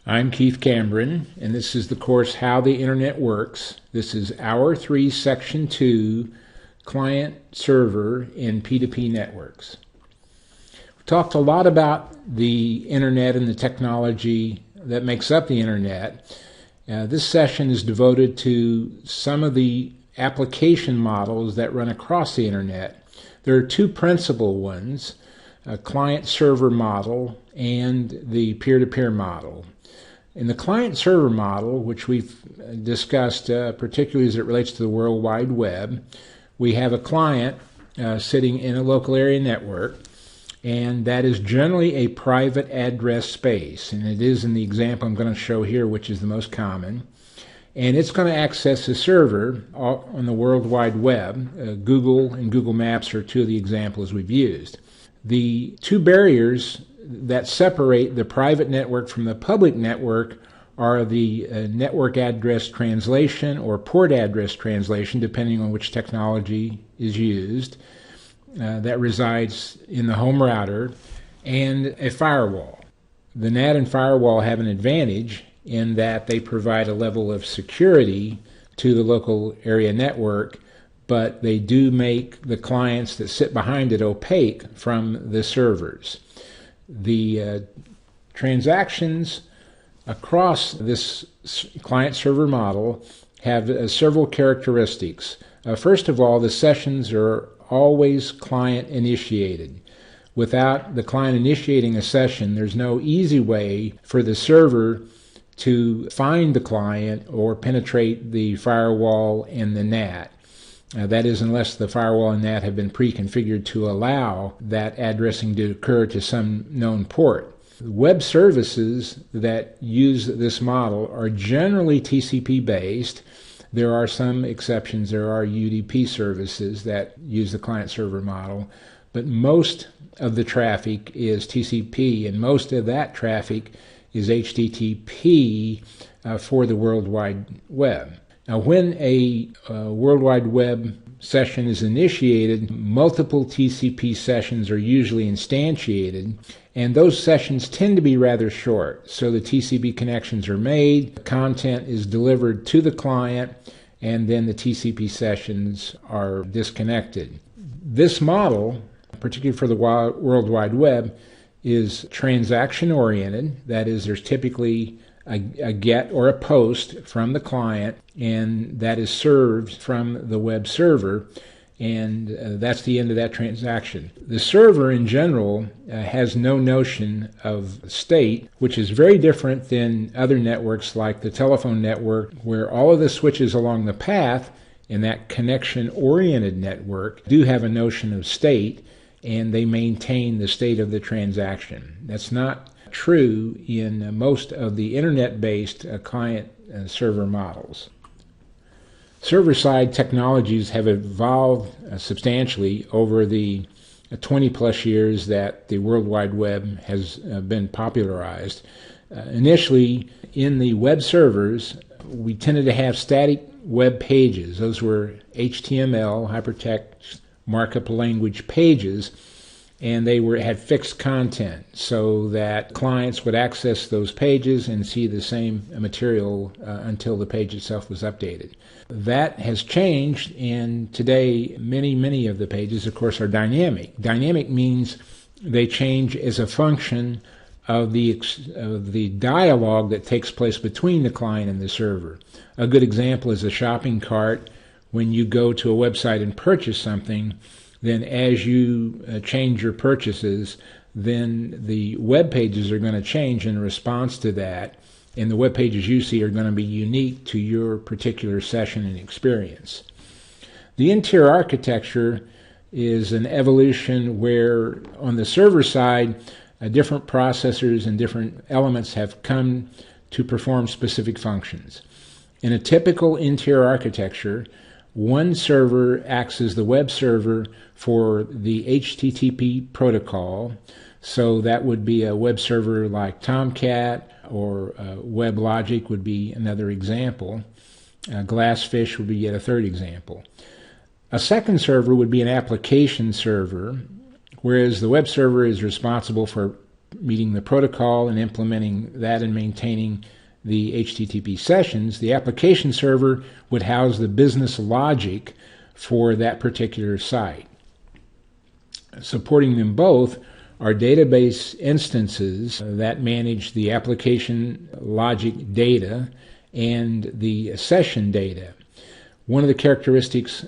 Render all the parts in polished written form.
I'm Keith Cameron, and this is the course How the Internet Works. This is Hour 3, Section 2, Client Server in P2P Networks. We've talked a lot about the Internet and the technology that makes up the Internet. This session is devoted to some of the application models that run across the Internet. There are two principal ones, a client-server model and the peer-to-peer model. In the client-server model, which we've discussed particularly as it relates to the World Wide Web, we have a client sitting in a local area network, and that is generally a private address space, and it is in the example I'm going to show here, which is the most common. And it's going to access a server on the World Wide Web. Google and Google Maps are two of the examples we've used. The two barriers that separate the private network from the public network are the network address translation or port address translation, depending on which technology is used, that resides in the home router, and a firewall. The NAT and firewall have an advantage in that they provide a level of security to the local area network, but they do make the clients that sit behind it opaque from the servers. The transactions across this client-server model have several characteristics. First of all, the sessions are always client-initiated. Without the client initiating a session, there's no easy way for the server to find the client or penetrate the firewall and the NAT. That is, unless the firewall and NAT have been pre-configured to allow that addressing to occur to some known port. Web services that use this model are generally TCP-based. There are some exceptions. There are UDP services that use the client-server model, but most of the traffic is TCP, and most of that traffic is HTTP for the World Wide Web. Now, when a World Wide Web session is initiated, multiple TCP sessions are usually instantiated, and those sessions tend to be rather short. So the TCP connections are made, content is delivered to the client, and then the TCP sessions are disconnected. This model, particularly for the World Wide Web, is transaction-oriented. That is, there's typically a get or a post from the client, and that is served from the web server, and that's the end of that transaction. The server in general has no notion of state, which is very different than other networks like the telephone network, where all of the switches along the path in that connection-oriented network do have a notion of state, and they maintain the state of the transaction. That's not true in most of the internet-based client-server models. Server-side technologies have evolved substantially over the 20-plus years that the World Wide Web has been popularized. Initially, in the web servers, we tended to have static web pages. Those were HTML, hypertext markup language pages, and they had fixed content so that clients would access those pages and see the same material until the page itself was updated. That has changed, and today many of the pages, of course, are dynamic. Dynamic means they change as a function of the dialogue that takes place between the client and the server. A good example is a shopping cart. When you go to a website and purchase something, then as you change your purchases, then the web pages are going to change in response to that, and the web pages you see are going to be unique to your particular session and experience. The interior architecture is an evolution where on the server side, different processors and different elements have come to perform specific functions. In a typical interior architecture, one server acts as the web server for the HTTP protocol, so that would be a web server like Tomcat, or WebLogic would be another example. Glassfish would be yet a third example. A second server would be an application server, whereas the web server is responsible for meeting the protocol and implementing that and maintaining the HTTP sessions, the application server would house the business logic for that particular site. Supporting them both are database instances that manage the application logic data and the session data. One of the characteristics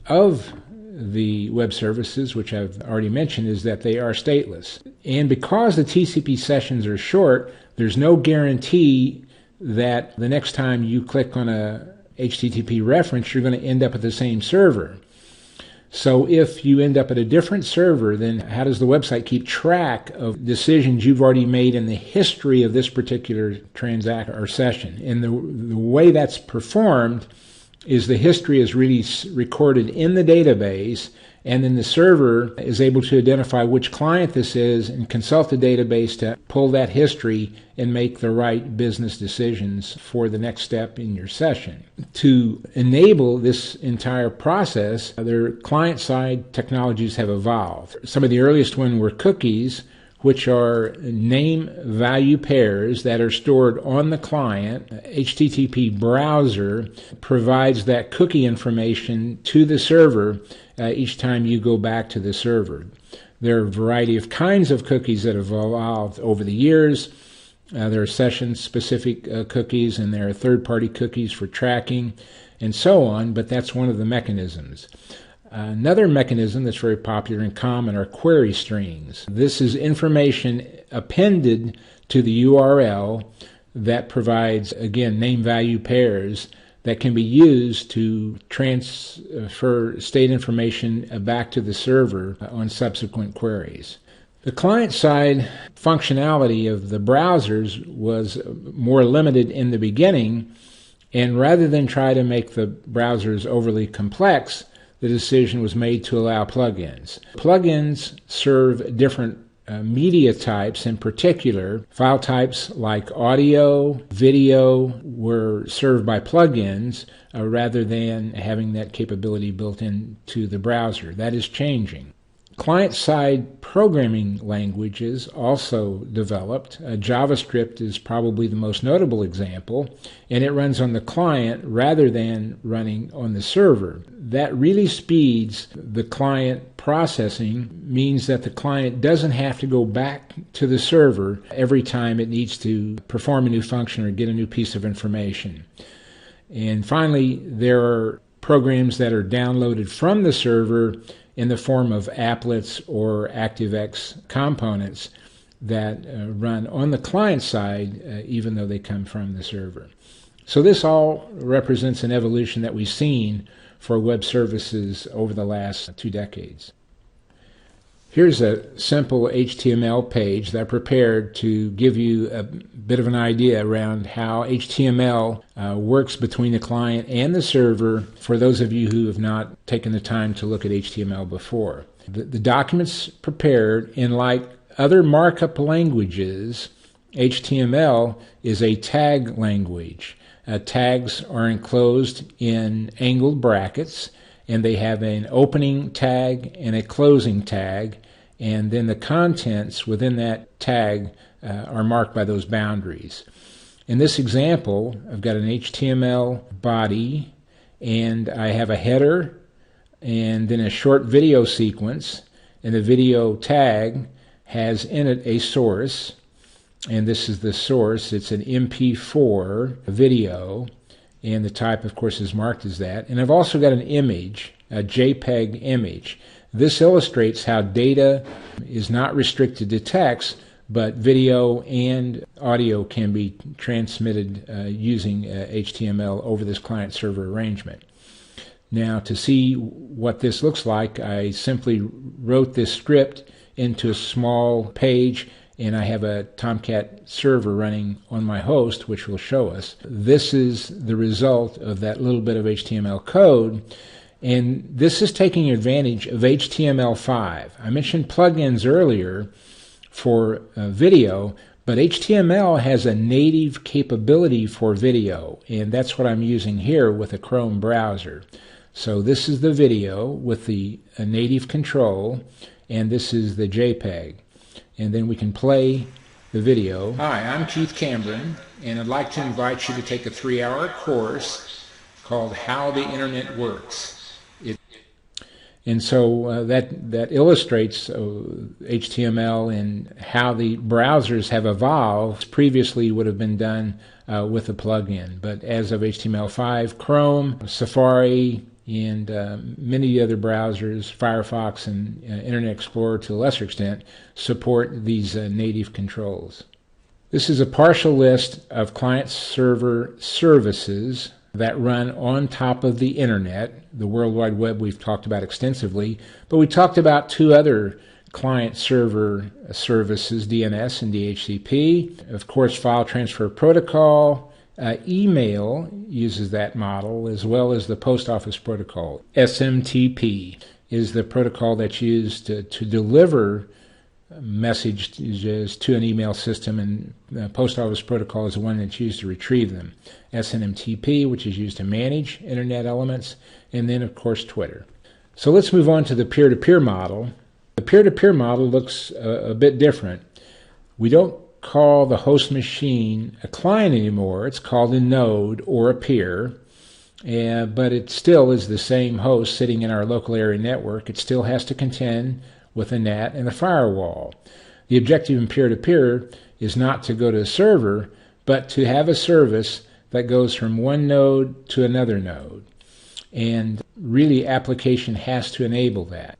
of the web services, which I've already mentioned, is that they are stateless. And because the TCP sessions are short, there's no guarantee that the next time you click on a HTTP reference, you're going to end up at the same server. So if you end up at a different server, then how does the website keep track of decisions you've already made in the history of this particular transaction or session? And the way that's performed is the history is really recorded in the database, and then the server is able to identify which client this is and consult the database to pull that history and make the right business decisions for the next step in your session. To enable this entire process, their client-side technologies have evolved. Some of the earliest ones were cookies, which are name-value pairs that are stored on the client. HTTP browser provides that cookie information to the server each time you go back to the server. There are a variety of kinds of cookies that have evolved over the years. There are session-specific cookies, and there are third-party cookies for tracking, and so on, but that's one of the mechanisms. Another mechanism that's very popular and common are query strings. This is information appended to the URL that provides, again, name-value pairs that can be used to transfer state information back to the server on subsequent queries. The client-side functionality of the browsers was more limited in the beginning, and rather than try to make the browsers overly complex, the decision was made to allow plugins. Plugins serve different media types. In particular, file types like audio, video were served by plugins rather than having that capability built into the browser. That is changing. Client-side programming languages also developed. JavaScript is probably the most notable example, and it runs on the client rather than running on the server. That really speeds the client processing, means that the client doesn't have to go back to the server every time it needs to perform a new function or get a new piece of information. And finally, there are programs that are downloaded from the server in the form of applets or ActiveX components that run on the client side, even though they come from the server. So this all represents an evolution that we've seen for web services over the last 2 decades. Here's a simple HTML page that I prepared to give you a bit of an idea around how HTML works between the client and the server for those of you who have not taken the time to look at HTML before. The document's prepared, and like other markup languages, HTML is a tag language. Tags are enclosed in angled brackets, and they have an opening tag and a closing tag, and then the contents within that tag are marked by those boundaries. In this example, I've got an HTML body, and I have a header, and then a short video sequence, and the video tag has in it a source, and this is the source. It's an MP4 video, and the type, of course, is marked as that. And I've also got an image, a JPEG image. This illustrates how data is not restricted to text, but video and audio can be transmitted using HTML over this client-server arrangement. Now, to see what this looks like, I simply wrote this script into a small page, and I have a Tomcat server running on my host, which will show us. This is the result of that little bit of HTML code, and this is taking advantage of HTML5. I mentioned plugins earlier for video, but HTML has a native capability for video, and that's what I'm using here with a Chrome browser. So this is the video with the native control, and this is the JPEG. and then we can play the video. Hi, I'm Keith Cameron, and I'd like to invite you to take a 3-hour course called How the Internet Works. And so that illustrates HTML and how the browsers have evolved. Previously would have been done with a plugin, but as of HTML5, Chrome, Safari, and many other browsers, Firefox and Internet Explorer to a lesser extent, support these native controls. This is a partial list of client-server services that run on top of the Internet. The World Wide Web we've talked about extensively, but we talked about 2 other client-server services, DNS and DHCP. Of course, File Transfer Protocol. Email uses that model, as well as the Post Office Protocol. SMTP is the protocol that's used to deliver messages to an email system, and the Post Office Protocol is the one that's used to retrieve them. SNMTP, which is used to manage Internet elements, and then, of course, Twitter. So let's move on to the peer-to-peer model. The peer-to-peer model looks a bit different. We don't call the host machine a client anymore. It's called a node or a peer, but it still is the same host sitting in our local area network. It still has to contend with a NAT and a firewall. The objective in peer-to-peer is not to go to a server, but to have a service that goes from one node to another node. And really, application has to enable that.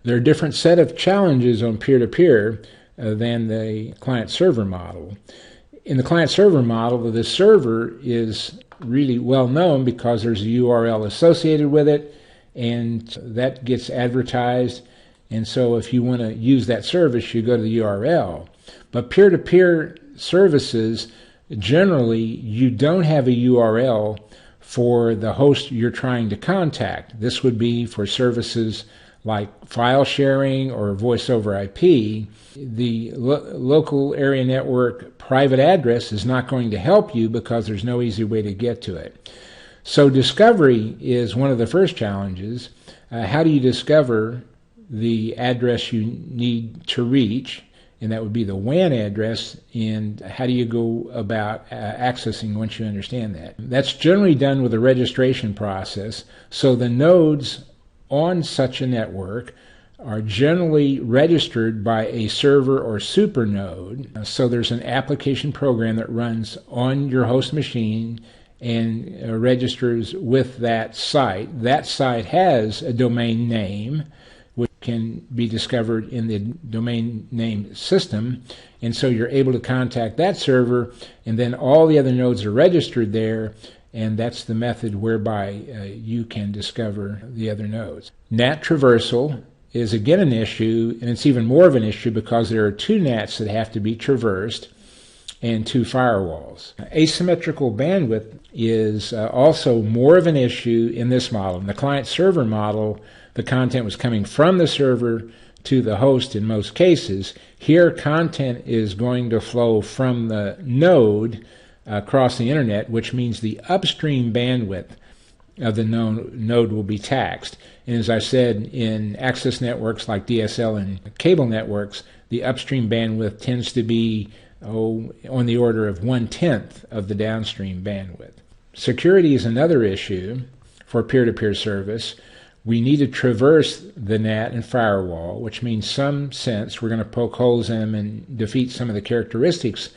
There are a different set of challenges on peer-to-peer than the client-server model. In the client-server model, the server is really well known because there's a URL associated with it, and that gets advertised. And so if you want to use that service, you go to the URL. But peer-to-peer services, generally, you don't have a URL for the host you're trying to contact. This would be for services like file sharing or voice over IP. The local area network private address is not going to help you because there's no easy way to get to it. So discovery is one of the first challenges. How do you discover the address you need to reach? And that would be the WAN address, and how do you go about accessing once you understand that? That's generally done with a registration process, so the nodes on such a network are generally registered by a server or super node. So there's an application program that runs on your host machine and registers with that site. That site has a domain name, which can be discovered in the domain name system, and so you're able to contact that server, and then all the other nodes are registered there, and that's the method whereby you can discover the other nodes. NAT traversal is again an issue, and it's even more of an issue because there are 2 NATs that have to be traversed and 2 firewalls. Asymmetrical bandwidth is also more of an issue in this model. In the client-server model, the content was coming from the server to the host in most cases. Here, content is going to flow from the node across the internet, which means the upstream bandwidth of the node will be taxed. And as I said, in access networks like DSL and cable networks, the upstream bandwidth tends to be on the order of 1/10 of the downstream bandwidth. Security is another issue for peer-to-peer service. We need to traverse the NAT and firewall, which means some sense we're going to poke holes in them and defeat some of the characteristics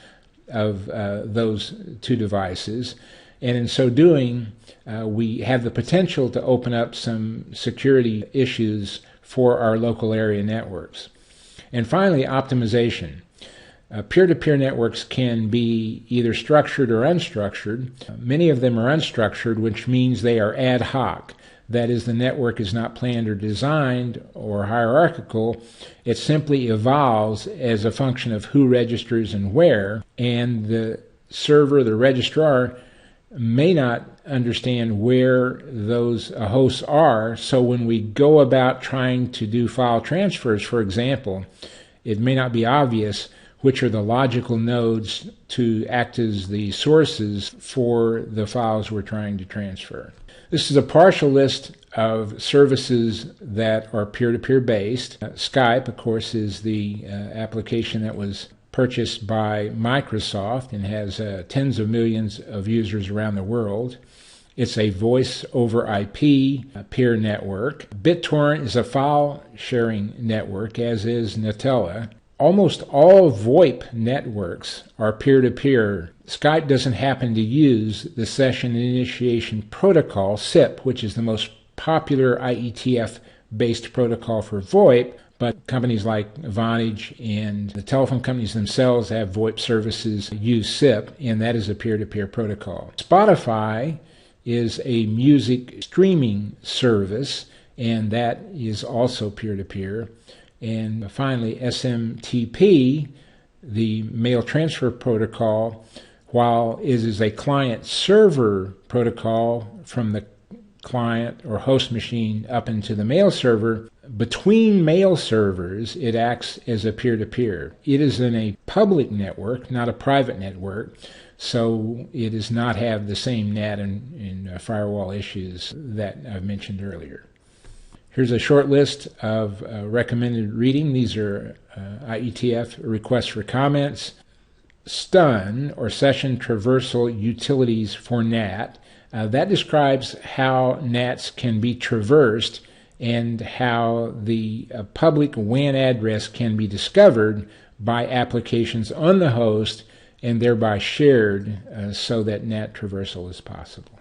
of those 2 devices. And in so doing, we have the potential to open up some security issues for our local area networks. And finally, optimization. Peer-to-peer networks can be either structured or unstructured. Many of them are unstructured, which means they are ad hoc. That is, the network is not planned or designed or hierarchical. It simply evolves as a function of who registers and where, and the server, the registrar, may not understand where those hosts are. So when we go about trying to do file transfers, for example, it may not be obvious which are the logical nodes to act as the sources for the files we're trying to transfer. This is a partial list of services that are peer-to-peer based. Skype, of course, is the application that was purchased by Microsoft and has tens of millions of users around the world. It's a voice over IP peer network. BitTorrent is a file sharing network, as is Gnutella. Almost all VoIP networks are peer-to-peer. Skype doesn't happen to use the Session Initiation Protocol, SIP, which is the most popular IETF-based protocol for VoIP, but companies like Vonage and the telephone companies themselves have VoIP services use SIP, and that is a peer-to-peer protocol. Spotify is a music streaming service, and that is also peer-to-peer. And finally, SMTP, the mail transfer protocol, while it is a client-server protocol from the client or host machine up into the mail server, between mail servers, it acts as a peer-to-peer. It is in a public network, not a private network, so it does not have the same NAT and firewall issues that I've mentioned earlier. Here's a short list of recommended reading. These are IETF requests for comments. STUN, or Session Traversal Utilities for NAT. That describes how NATs can be traversed and how the public WAN address can be discovered by applications on the host and thereby shared so that NAT traversal is possible.